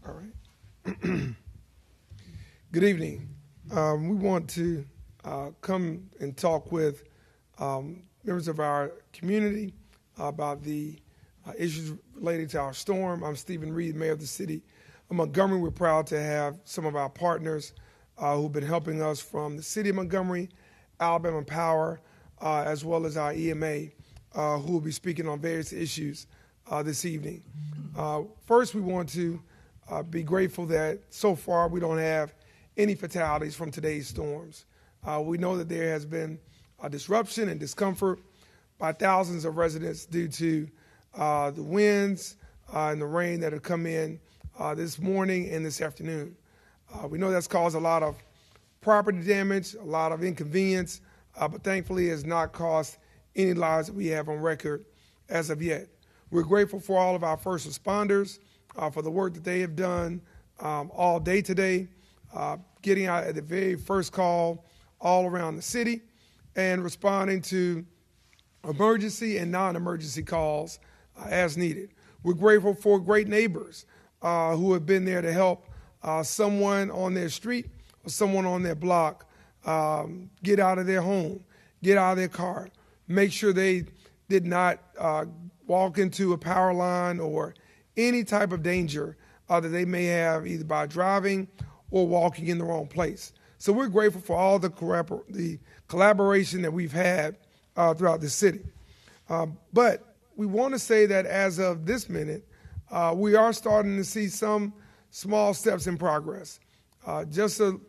All right. Good evening. We want to come and talk with members of our community about the issues related to our storm. I'm Stephen Reed, Mayor of the City of Montgomery. We're proud to have some of our partners who've been helping us from the City of Montgomery, Alabama Power, as well as our EMA, who will be speaking on various issues this evening. First, we want to be grateful that so far we don't have any fatalities from today's storms. We know that there has been a disruption and discomfort by thousands of residents due to the winds and the rain that have come in this morning and this afternoon. We know that's caused a lot of property damage, a lot of inconvenience, but thankfully it has not cost any lives that we have on record as of yet. We're grateful for all of our first responders for the work that they have done all day today, getting out at the very first call all around the city and responding to emergency and non-emergency calls as needed. We're grateful for great neighbors who have been there to help someone on their street or someone on their block get out of their home, get out of their car, make sure they did not walk into a power line or any type of danger that they may have either by driving or walking in the wrong place. So we're grateful for all the collaboration that we've had throughout the city. But we want to say that as of this minute, we are starting to see some small steps in progress. Just a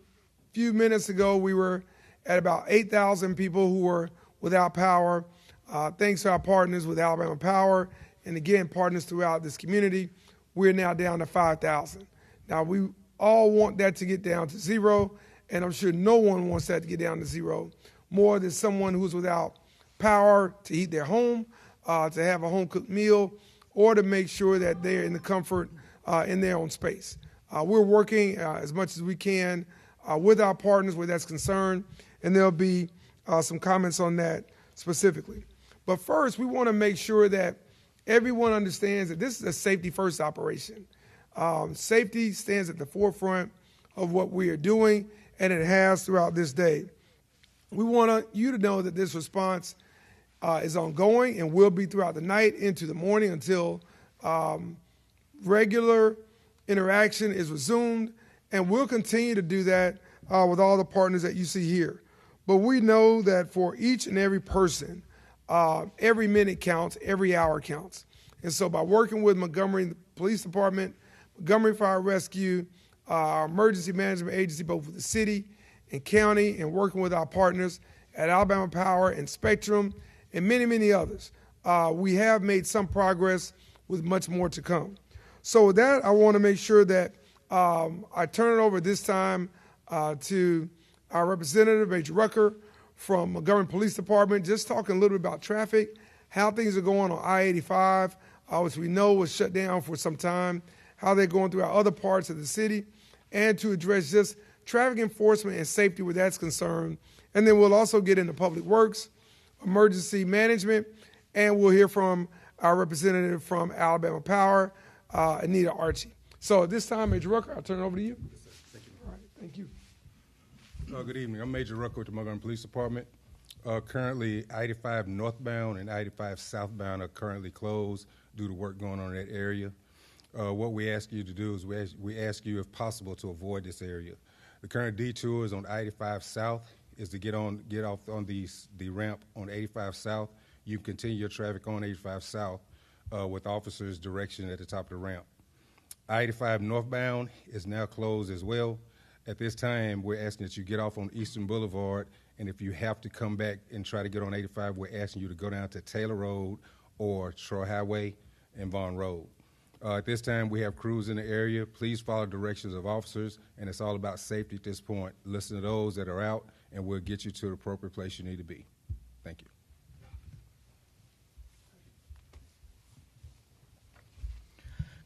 few minutes ago, we were at about 8,000 people who were without power. Thanks to our partners with Alabama Power and, again, partners throughout this community, we're now down to 5,000. Now, we all want that to get down to zero, and I'm sure no one wants that to get down to zero more than someone who's without power to heat their home, to have a home-cooked meal, or to make sure that they're in the comfort in their own space. We're working as much as we can with our partners where that's concerned, and there'll be some comments on that specifically. But first, we want to make sure that everyone understands that this is a safety-first operation. Safety stands at the forefront of what we are doing, and it has throughout this day. We want you to know that this response is ongoing and will be throughout the night into the morning until regular interaction is resumed, and we'll continue to do that with all the partners that you see here. But we know that for each and every person, every minute counts, every hour counts. And so by working with Montgomery Police Department, Montgomery Fire Rescue, our emergency management agency, both with the city and county, and working with our partners at Alabama Power and Spectrum and many, many others, we have made some progress with much more to come. So with that, I want to make sure that I turn it over this time to our representative, Major Rucker, from Montgomery Police Department, just talking a little bit about traffic, how things are going on I-85, which we know was shut down for some time, how they're going through our other parts of the city, and to address just traffic enforcement and safety where that's concerned. And then we'll also get into public works, emergency management, and we'll hear from our representative from Alabama Power, Anita Archie. So at this time, Major Rucker, I'll turn it over to you. Yes, sir. Thank you. All right, thank you. Good evening. I'm Major Rucker with the Montgomery Police Department. Currently, I-85 northbound and I-85 southbound are currently closed due to work going on in that area. What we ask you to do is we ask you, if possible, to avoid this area. The current detours on I-85 south is to get off on the ramp on 85 south. You can continue your traffic on 85 south with officers' direction at the top of the ramp. I-85 northbound is now closed as well. At this time, we're asking that you get off on Eastern Boulevard, and if you have to come back and try to get on 85, we're asking you to go down to Taylor Road or Troy Highway and Vaughn Road. At this time, we have crews in the area. Please follow directions of officers, and it's all about safety at this point. Listen to those that are out, and we'll get you to the appropriate place you need to be. Thank you.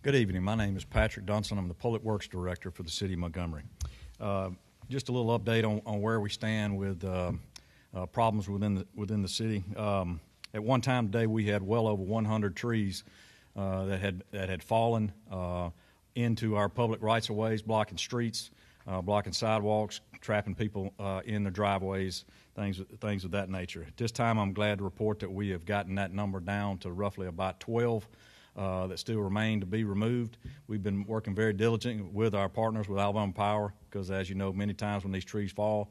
Good evening. My name is Patrick Dunson. I'm the Public Works Director for the City of Montgomery. Just a little update on where we stand with problems within the city. At one time today, we had well over 100 trees that had fallen into our public rights-of-ways, blocking streets, blocking sidewalks, trapping people in their driveways, things of that nature. At this time, I'm glad to report that we have gotten that number down to roughly about 12 that still remain to be removed. We've been working very diligently with our partners with Alabama Power because, as you know, many times when these trees fall,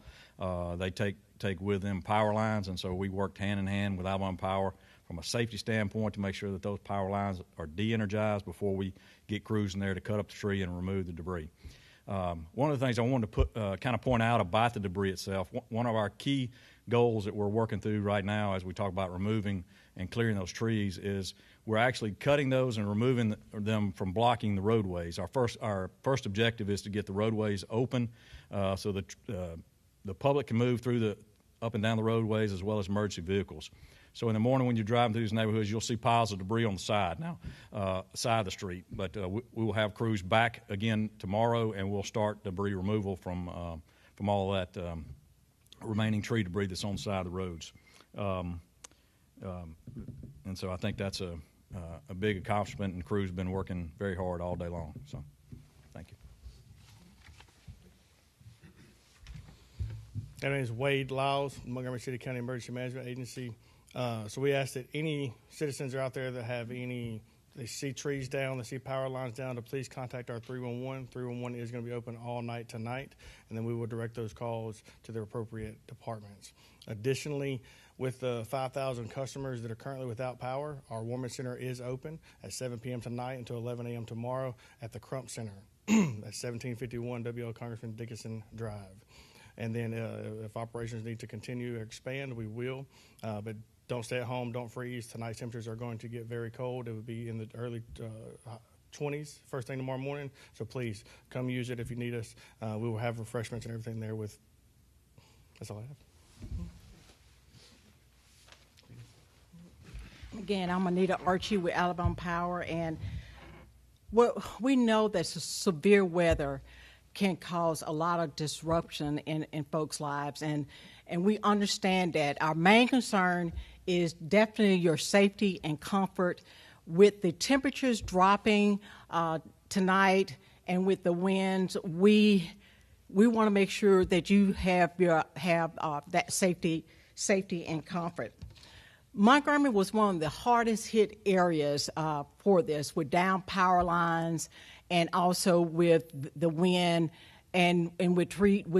they take with them power lines, and so we worked hand in hand with Alabama Power from a safety standpoint to make sure that those power lines are de-energized before we get crews in there to cut up the tree and remove the debris. One of the things I wanted to kind of point out about the debris itself, one of our key goals that we're working through right now as we talk about removing and clearing those trees is we're actually cutting those and removing them from blocking the roadways. Our first objective is to get the roadways open so that the public can move through up and down the roadways as well as emergency vehicles. So in the morning when you're driving through these neighborhoods, you'll see piles of debris on the side side of the street. But we will have crews back again tomorrow, and we'll start debris removal from all of that remaining tree debris that's on the side of the roads. And so I think that's a big accomplishment, and the crew's been working very hard all day long. So thank you. My name is Wade Lyles, Montgomery City County Emergency Management Agency. So we ask that any citizens are out there that have they see trees down, they see power lines down, to please contact our 311. 311 is going to be open all night tonight, and then we will direct those calls to their appropriate departments. Additionally, with the 5,000 customers that are currently without power, our warming center is open at 7 p.m. tonight until 11 a.m. tomorrow at the Crump Center at 1751 W.L. Congressman Dickinson Drive. And then if operations need to continue or expand, we will. But don't stay at home. Don't freeze. Tonight's temperatures are going to get very cold. It will be in the early 20s first thing tomorrow morning. So please come use it if you need us. We will have refreshments and everything there with. That's all I have. Again, I'm Anita Archie with Alabama Power, and we know that severe weather can cause a lot of disruption in folks' lives, and we understand that. Our main concern is definitely your safety and comfort. With the temperatures dropping tonight and with the winds, we want to make sure that you have that safety and comfort. Montgomery was one of the hardest hit areas for this, with down power lines and also with the wind and with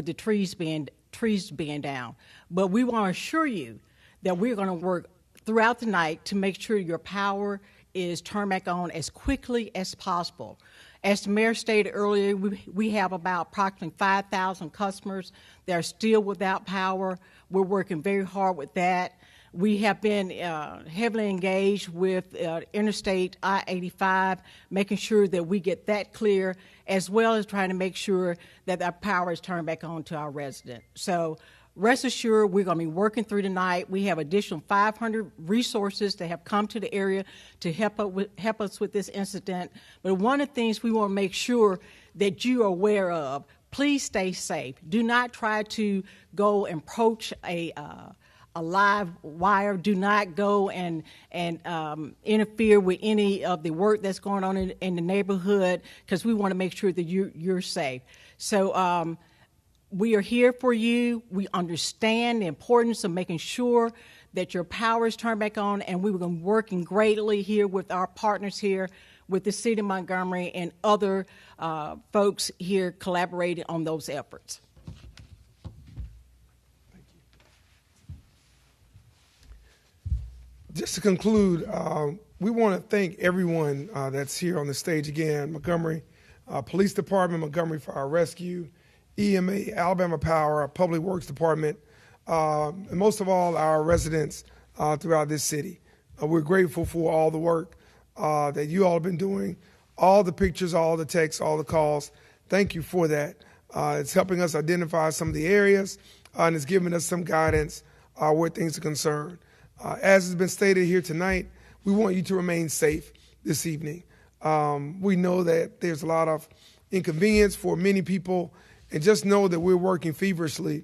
the trees being down. But we want to assure you that we're going to work throughout the night to make sure your power is turned back on as quickly as possible. As the mayor stated earlier, we have about approximately 5,000 customers that are still without power. We're working very hard with that. We have been heavily engaged with Interstate I-85, making sure that we get that clear, as well as trying to make sure that our power is turned back on to our residents. So rest assured, we're going to be working through the night. We have additional 500 resources that have come to the area to help us with this incident. But one of the things we want to make sure that you are aware of, please stay safe. Do not try to go and approach a live wire. Do not go and interfere with any of the work that's going on in the neighborhood, because we want to make sure that you're safe. So we are here for you. We understand the importance of making sure that your power is turned back on, and we've been working greatly here with our partners here with the City of Montgomery and other folks here collaborating on those efforts. Just to conclude, we want to thank everyone that's here on the stage again: Montgomery Police Department, Montgomery Fire Rescue, EMA, Alabama Power, our Public Works Department, and most of all, our residents throughout this city. We're grateful for all the work that you all have been doing, all the pictures, all the texts, all the calls. Thank you for that. It's helping us identify some of the areas, and it's giving us some guidance where things are concerned. As has been stated here tonight, we want you to remain safe this evening. We know that there's a lot of inconvenience for many people, and just know that we're working feverishly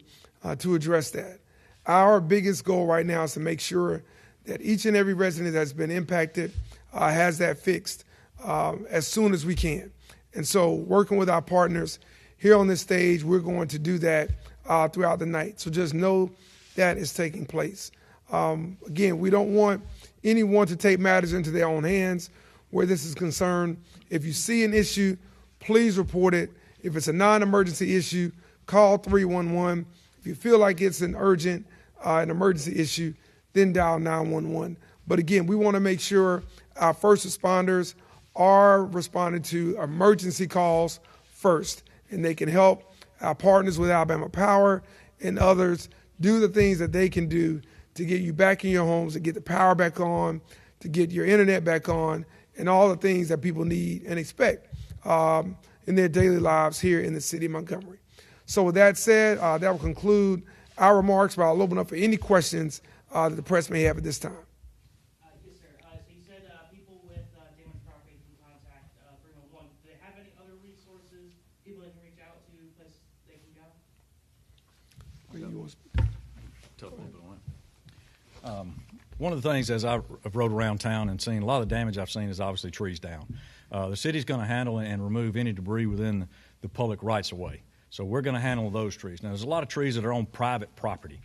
to address that. Our biggest goal right now is to make sure that each and every resident that's been impacted has that fixed as soon as we can. And so working with our partners here on this stage, we're going to do that throughout the night. So just know that is taking place. Again, we don't want anyone to take matters into their own hands where this is concerned. If you see an issue, please report it. If it's a non-emergency issue, call 311. If you feel like it's an urgent, an emergency issue, then dial 911. But again, we want to make sure our first responders are responding to emergency calls first, and they can help our partners with Alabama Power and others do the things that they can do to get you back in your homes, to get the power back on, to get your internet back on, and all the things that people need and expect in their daily lives here in the city of Montgomery. So with that said, that will conclude our remarks, but I'll open up for any questions that the press may have at this time. Yes, sir. So you said people with damaged property can contact 311. Do they have any other resources, people they can reach out to, places they can go? One of the things, as I rode around town and seen, a lot of the damage I've seen is obviously trees down. The city's going to handle and remove any debris within the public rights-of-way. So we're going to handle those trees. Now, there's a lot of trees that are on private property.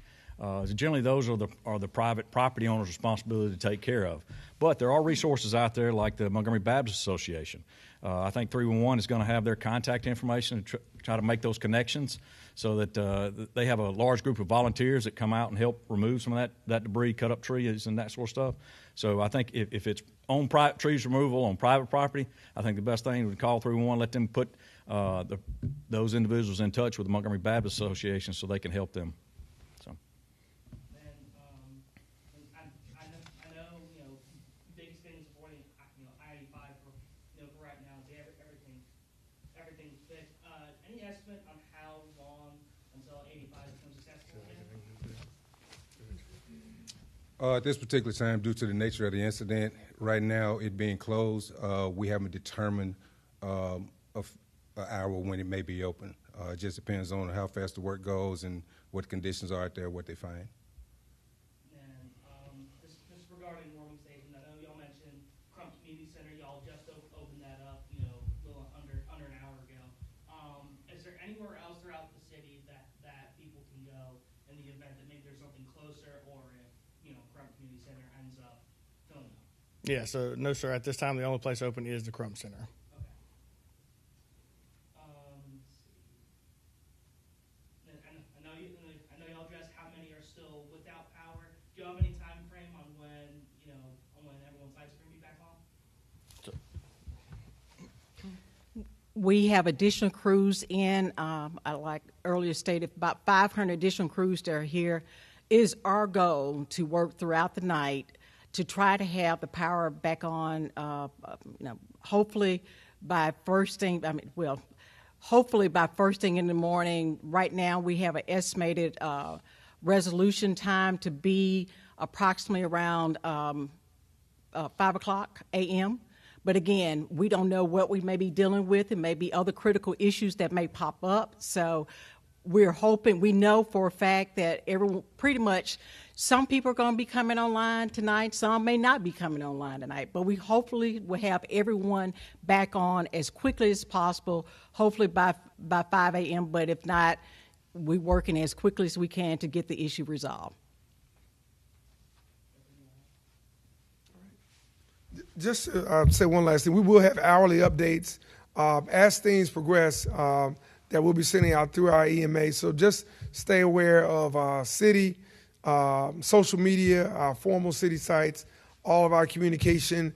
Generally, those are the private property owner's responsibility to take care of. But there are resources out there like the Montgomery Baptist Association. I think 311 is going to have their contact information and try to make those connections so that they have a large group of volunteers that come out and help remove some of that debris, cut up trees and that sort of stuff. So I think if it's on private trees removal on private property, I think the best thing would call 311, let them put those individuals in touch with the Montgomery Baptist Association so they can help them. So. I know, biggest thing is avoiding, I-85 for right now. Everything's fixed. Any estimate on how long until 85 becomes accessible again? At this particular time, due to the nature of the incident, right now it being closed, we haven't determined an hour when it may be open. It just depends on how fast the work goes and what conditions are out there, what they find. And this regarding warming station, I know y'all mentioned Crump Community Center. Y'all just opened that up, a little under an hour ago. Is there anywhere else throughout the city that people can go in the event that maybe there's something closer, or if Crump Community Center ends up filling up? Yeah, so no, sir. At this time, the only place open is the Crump Center. I know y'all addressed how many are still without power. Do you have any time frame on when everyone's lights are going to be back on? We have additional crews in, like earlier stated, about 500 additional crews that are here. It is our goal to work throughout the night to try to have the power back on, hopefully by first thing, hopefully by first thing in the morning. Right now we have an estimated resolution time to be approximately around 5 o'clock a.m. But again, we don't know what we may be dealing with. It may be other critical issues that may pop up. So we're hoping, we know for a fact that pretty much some people are going to be coming online tonight. Some may not be coming online tonight. But we hopefully will have everyone back on as quickly as possible, hopefully by 5 a.m. But if not, we're working as quickly as we can to get the issue resolved. Just to say one last thing, we will have hourly updates as things progress that we'll be sending out through our EMA. So just stay aware of our city, social media, our formal city sites, all of our communication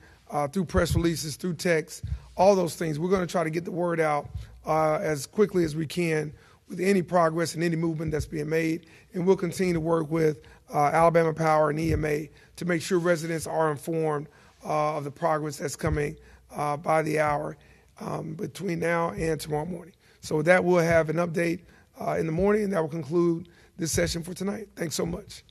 through press releases, through text, all those things. We're going to try to get the word out as quickly as we can with any progress and any movement that's being made. And we'll continue to work with Alabama Power and EMA to make sure residents are informed of the progress that's coming by the hour between now and tomorrow morning. So with that, we'll have an update in the morning, and that will conclude this session for tonight. Thanks so much.